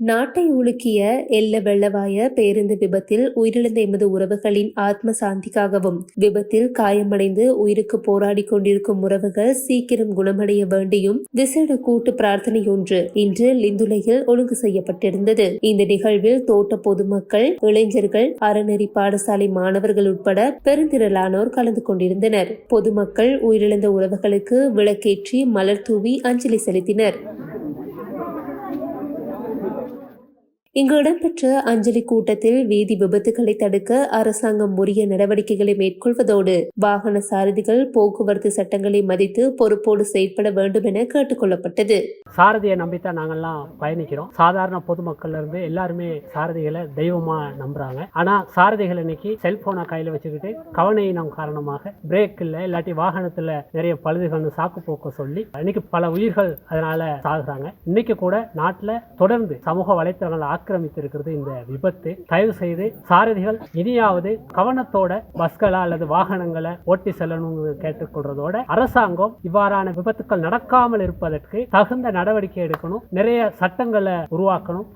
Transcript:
நாட்டை உலுக்கிய எல்ல வெள்ளவாய பேருந்து விபத்தில் உயிரிழந்த எமது உறவுகளின் ஆத்ம சாந்திக்காகவும் விபத்தில் காயமடைந்து உயிருக்கு போராடி கொண்டிருக்கும் உறவுகள் சீக்கிரம் குணமடைய வேண்டியும் விசேட கூட்டு பிரார்த்தனையொன்று இன்று லிந்துலையில் ஒழுங்கு செய்யப்பட்டிருந்தது. இந்த நிகழ்வில் தோட்ட பொதுமக்கள், இளைஞர்கள், அறநெறி பாடசாலை மாணவர்கள் உட்பட பெருந்திரளானோர் கலந்து கொண்டிருந்தனர். பொதுமக்கள் உயிரிழந்த உறவுகளுக்கு விளக்கேற்றி மலர் தூவி அஞ்சலி செலுத்தினர். இங்கு இடம்பெற்ற அஞ்சலி கூட்டத்தில் வீதி விபத்துகளை தடுக்க அரசாங்கம் உரிய நடவடிக்கைகளை மேற்கொள்வதோடு வாகன சாரதிகள் போக்குவரத்து சட்டங்களை மதித்து பொறுப்போடு செயற்பட வேண்டும் என கேட்டுக் கொள்ளப்பட்டது. சாரதியை நம்பித்தான் நாங்கெல்லாம் பயணிக்கிறோம். சாதாரண பொதுமக்கள்ல இருந்து எல்லாருமே சாரதிகளை தெய்வமா நம்புறாங்க. ஆனா சாரதிகள் இன்னைக்கு செல்போனை கையில வச்சுக்கிட்டு கவனஈனம் காரணமாக பிரேக் இல்ல, இல்லாட்டி வாகனத்துல நிறைய பழுதுகள் சாக்கு போக்க சொல்லி இன்னைக்கு பல உயிர்கள் அதனால சாகுறாங்க. இன்னைக்கு கூட நாட்டுல தொடர்ந்து சமூக வலைத்தளங்கள் ஆக்கிரமித்திருக்கிறது இந்த விபத்து. தயவு செய்து சாரதிகள் இனியாவது கவனத்தோட பஸ்களை அல்லது வாகனங்களை ஓட்டி செல்லணும்னு கேட்டுக்கொள்றதோட அரசாங்கம் இவ்வாறான விபத்துக்கள் நடக்காமல் இருப்பதற்கு தகுந்த நடவடிக்கை எடுக்கணும். நிறைய சட்டங்களை உருவாக்கணும்.